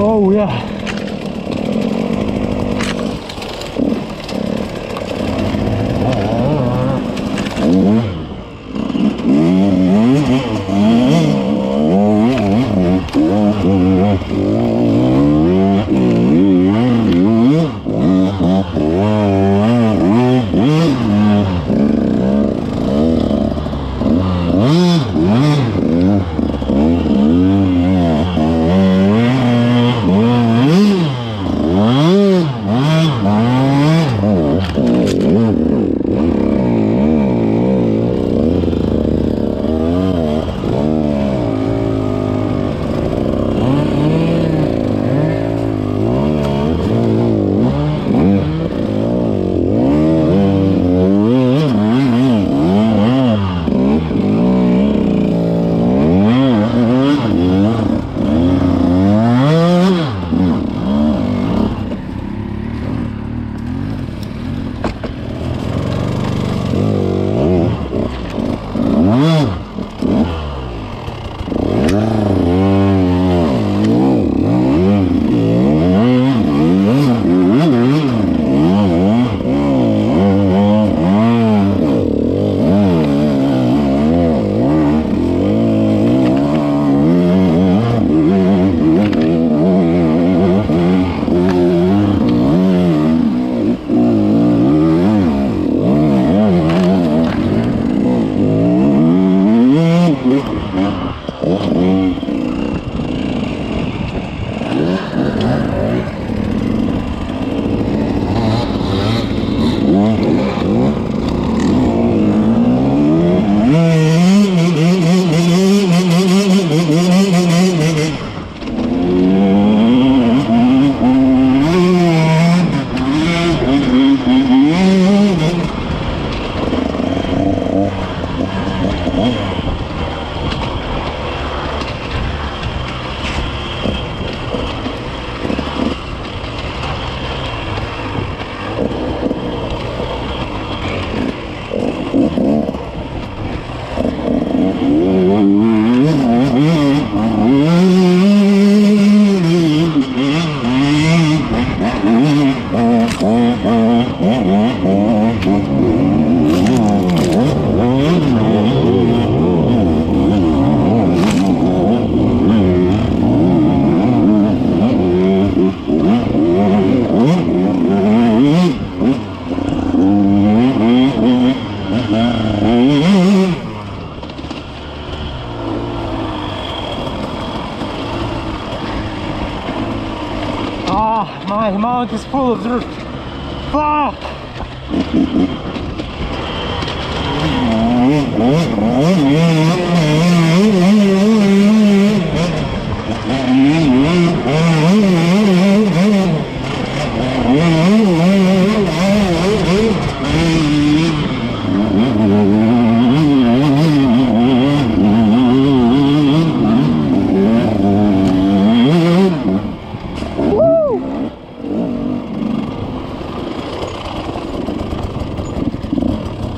Oh yeah. My mount is full of dirt. Fuck!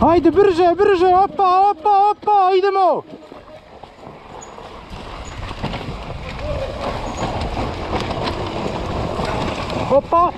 Haydi brže, brže, opa, opa, opa, idemo! Opa!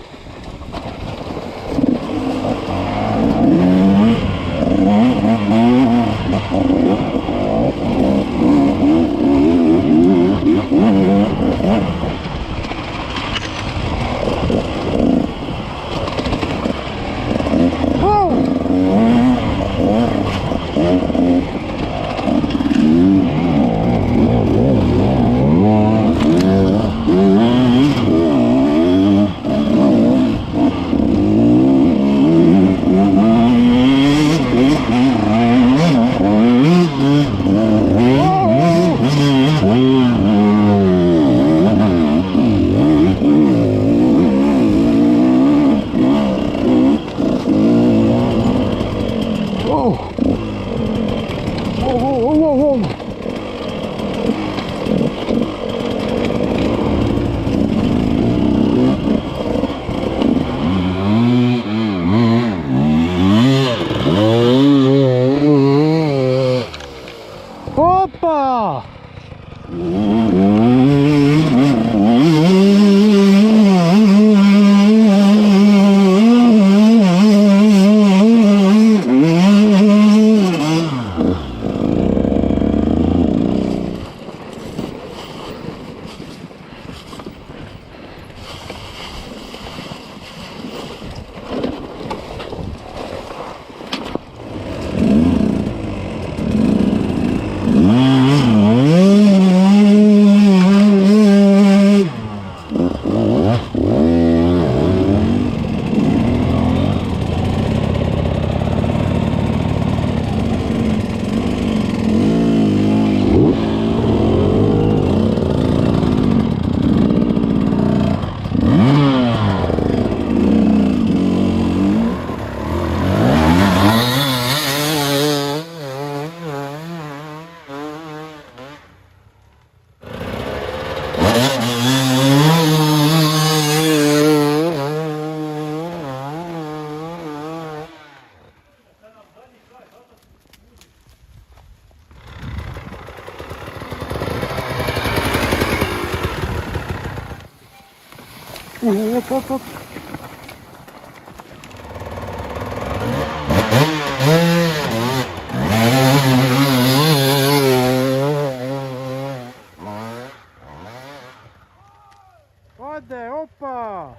Op, op, op. Ode, opa!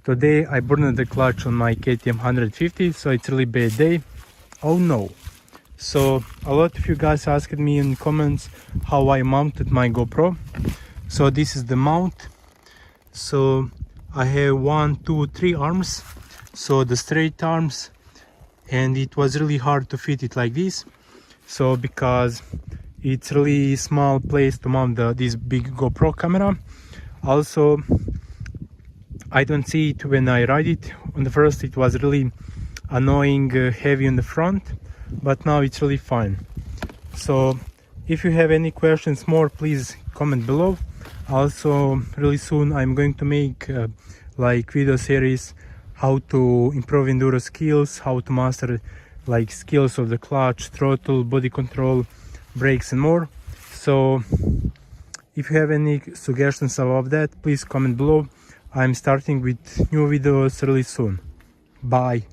Today I burned the clutch on my KTM 150, so it's really bad day. Oh no. So a lot of you guys asked me in comments how I mounted my GoPro. So this is the mount. So I have 1, 2, 3 arms, so the straight arms, and it was really hard to fit it like this. So because it's really small place to mount this big GoPro camera. Also I don't see it when I ride it. On the first it was really annoying, heavy on the front, but now it's really fine. So if you have any questions more, please comment below. Also really soon I'm going to make like video series how to improve enduro skills, how to master like skills of the clutch, throttle, body control, brakes and more. So if you have any suggestions about that, please comment below. I'm starting with new videos really soon. Bye.